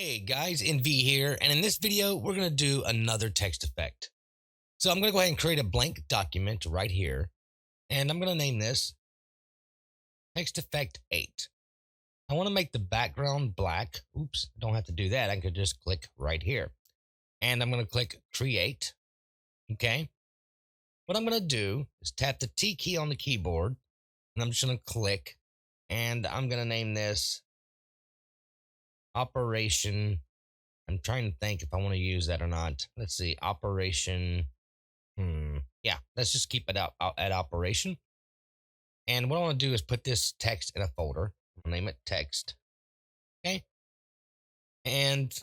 Hey guys, NV here, and in this video, we're going to do another text effect. So I'm going to go ahead and create a blank document right here, and I'm going to name this text effect 8. I want to make the background black. Oops, I don't have to do that. I could just click right here, and I'm going to click create. Okay. What I'm going to do is tap the T key on the keyboard, and I'm just going to click, and I'm going to name this operation. I'm trying to think if I want to use that or not. Let's see, operation. Yeah, let's just keep it out at operation. And what I want to do is put this text in a folder. I'll name it text. Okay. And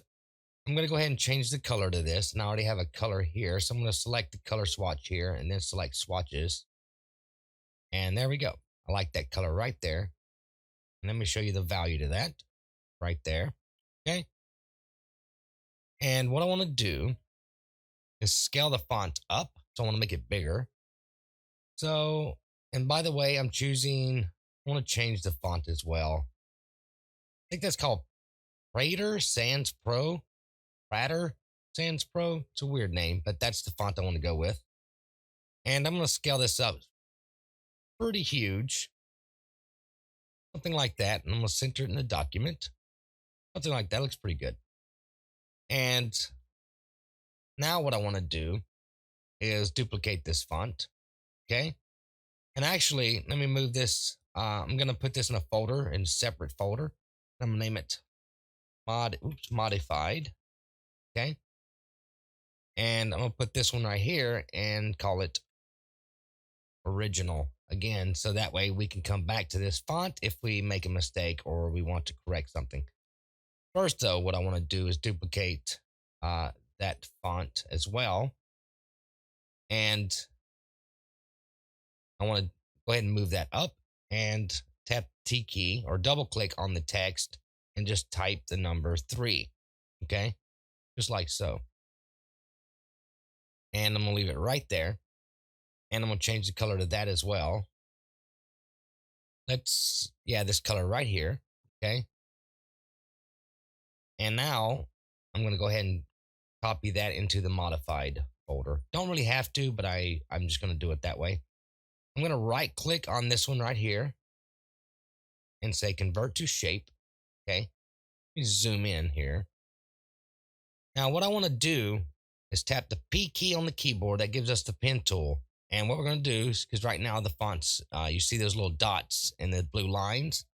I'm going to go ahead and change the color to this. And I already have a color here. So I'm going to select the color swatch here and then select swatches. And there we go. I like that color right there. And let me show you the value to that right there. Okay. And what I want to do is scale the font up. So I want to make it bigger. So, and by the way, I'm choosing, I want to change the font as well. I think that's called Prater Sans Pro. Prater Sans Pro. It's a weird name, but that's the font I want to go with. And I'm going to scale this up pretty huge. Something like that. And I'm going to center it in the document. Something like that looks pretty good. And now what I want to do is duplicate this font. Okay. And actually, let me move this. I'm going to put this in a folder, in a separate folder. I'm going to name it modified. Okay. And I'm going to put this one right here and call it original again. So that way we can come back to this font if we make a mistake or we want to correct something. First, though, what I want to do is duplicate that font as well. And I want to go ahead and move that up and tap T key or double click on the text and just type the number 3. Okay. Just like so. And I'm going to leave it right there. And I'm going to change the color to that as well. This color right here. Okay. And now I'm going to go ahead and copy that into the modified folder. Don't really have to, but I'm just going to do it that way. I'm going to right click on this one right here and say convert to shape. Okay. Let me zoom in here. Now, what I want to do is tap the P key on the keyboard. That gives us the pen tool. And what we're going to do is, because right now the fonts, you see those little dots and the blue lines.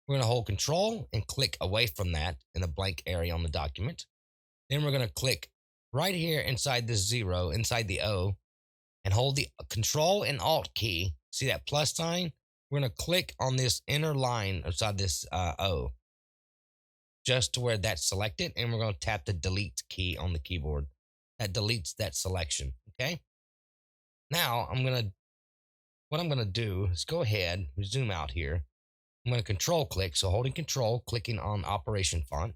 We're going to hold control and click away from that in the blank area on the document. Then we're going to click right here inside the 0, inside the O, and hold the control and alt key. See that plus sign? We're going to click on this inner line outside this O, just to where that's selected. And we're going to tap the delete key on the keyboard. That deletes that selection. Okay. Now what I'm going to do is go ahead, zoom out here. I'm going to control click. So holding control, clicking on operation font.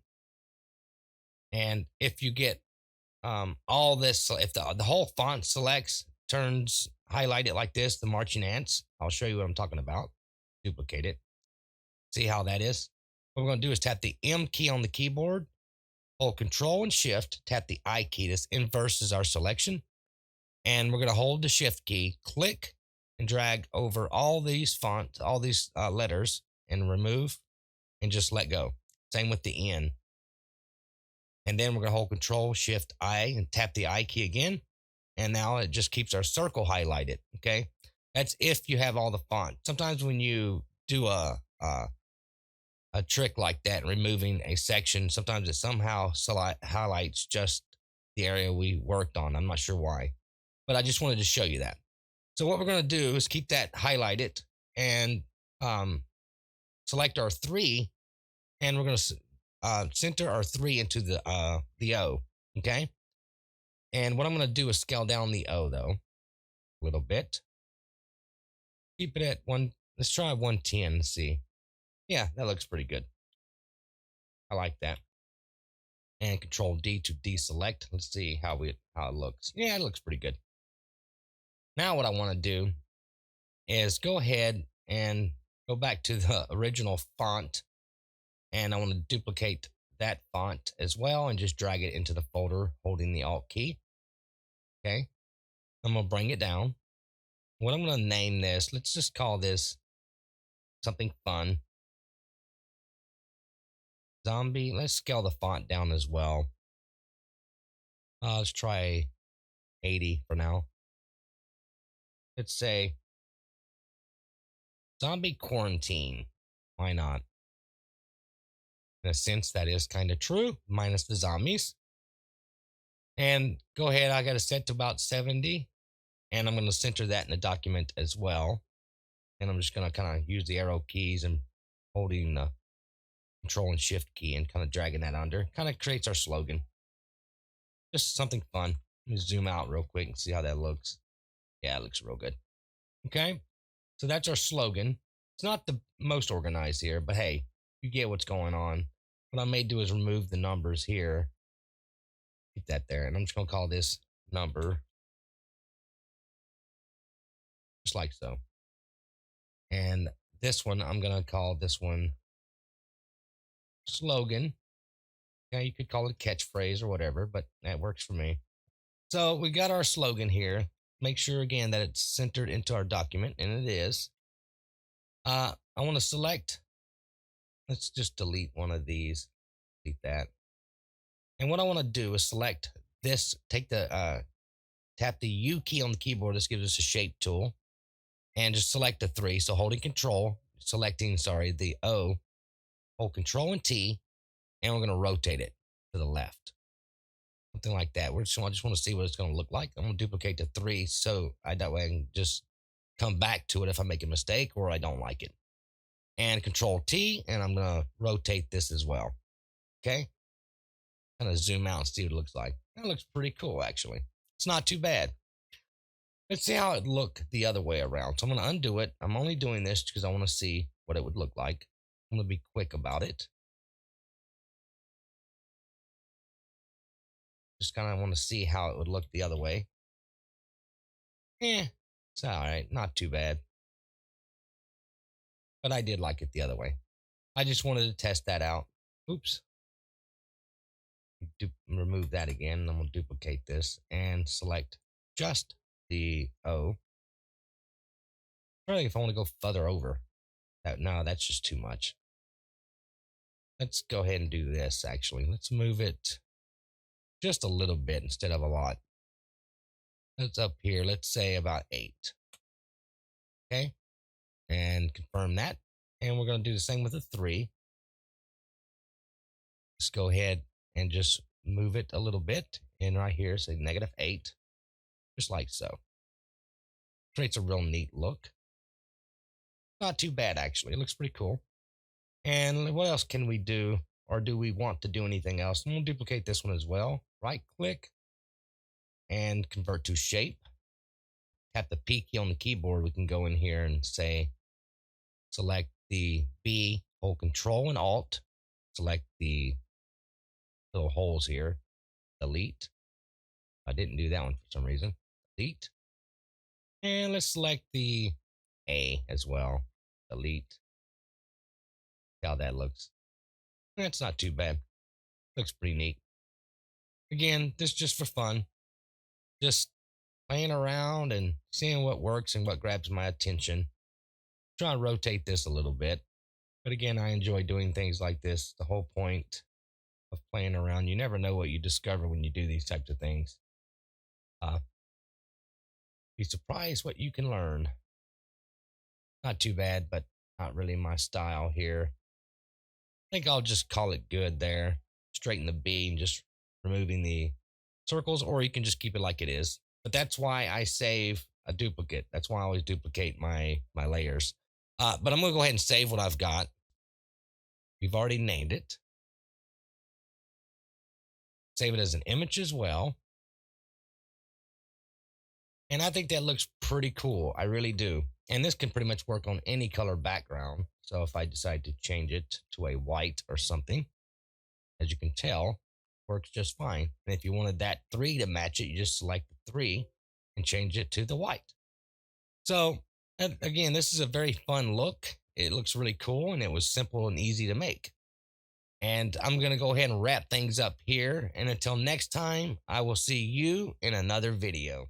And if you get all this, if the whole font selects, turns highlighted like this, the marching ants, I'll show you what I'm talking about. Duplicate it. See how that is? What we're going to do is tap the M key on the keyboard, hold control and shift, tap the I key. This inverses our selection. And we're going to hold the shift key, click and drag over all these fonts, all these letters, and remove and just let go. Same with the N. And then we're going to hold control shift I and tap the I key again. And now it just keeps our circle highlighted. Okay. That's if you have all the font. Sometimes when you do a trick like that, removing a section, sometimes it somehow highlights just the area we worked on. I'm not sure why, but I just wanted to show you that. So what we're going to do is keep that highlighted and select our 3, and we're going to center our 3 into the O. Okay. And what I'm going to do is scale down the O though a little bit. Keep it at 1. Let's try 110 and see. Yeah, that looks pretty good. I like that. And control D to deselect. Let's see how it looks. Yeah, it looks pretty good. Now what I want to do is go ahead and go back to the original font, and I want to duplicate that font as well and just drag it into the folder holding the Alt key. Okay. I'm going to bring it down. What I'm going to name this, let's just call this something fun. Zombie. Let's scale the font down as well. Let's try 80 for now. Let's say zombie quarantine. Why not? In a sense, that is kind of true, minus the zombies. And go ahead, I got it set to about 70. And I'm going to center that in the document as well. And I'm just going to kind of use the arrow keys and holding the control and shift key and kind of dragging that under. Kind of creates our slogan. Just something fun. Let me zoom out real quick and see how that looks. Yeah, it looks real good. Okay. So that's our slogan. It's not the most organized here, but hey, you get what's going on. What I may do is remove the numbers here. Keep that there. And I'm just going to call this number. Just like so. And this one, I'm going to call this one slogan. Okay, you could call it a catchphrase or whatever, but that works for me. So we got our slogan here. Make sure again that it's centered into our document, and it is. I want to select. Let's just delete one of these. Delete that. And what I want to do is select this. Take the tap the U key on the keyboard. This gives us a shape tool, and just select the three. So holding Control, selecting the O, hold Control and T, and we're going to rotate it to the left. Something like that. I just want to see what it's going to look like. I'm going to duplicate the three so that way I can just come back to it if I make a mistake or I don't like it. And Control T, and I'm going to rotate this as well. Okay. Kind of zoom out and see what it looks like. That looks pretty cool, actually. It's not too bad. Let's see how it look the other way around. So I'm going to undo it. I'm only doing this because I want to see what it would look like. I'm going to be quick about it. Just kind of want to see how it would look the other way. It's all right. Not too bad. But I did like it the other way. I just wanted to test that out. Oops. Remove that again. I'm going to duplicate this and select just the O. Really, if I want to go further over. No, that's just too much. Let's go ahead and do this, actually. Let's move it just a little bit instead of a lot. It's up here. Let's say about 8. Okay. And confirm that. And we're going to do the same with the 3. Let's go ahead and just move it a little bit. And right here, say -8. Just like so. Creates a real neat look. Not too bad, actually. It looks pretty cool. And what else can we do? Or do we want to do anything else? I'm going to duplicate this one as well. Right click and convert to shape. Tap the P key on the keyboard. We can go in here and say, select the B, hold Control and Alt. Select the little holes here. Delete. I didn't do that one for some reason. Delete. And let's select the A as well. Delete. See how that looks. That's not too bad. Looks pretty neat. Again, this is just for fun. Just playing around and seeing what works and what grabs my attention. Try to rotate this a little bit. But again, I enjoy doing things like this. The whole point of playing around. You never know what you discover when you do these types of things. Be surprised what you can learn. Not too bad, but not really my style here. I think I'll just call it good there. Straighten the B and just removing the circles, or you can just keep it like it is. But that's why I save a duplicate. That's why I always duplicate my layers. But I'm going to go ahead and save what I've got. We've already named it. Save it as an image as well. And I think that looks pretty cool. I really do. And this can pretty much work on any color background. So if I decide to change it to a white or something, as you can tell, works just fine. And if you wanted that 3 to match it, you just select the 3 and change it to the white. So again, this is a very fun look. It looks really cool and it was simple and easy to make. And I'm going to go ahead and wrap things up here. And until next time, I will see you in another video.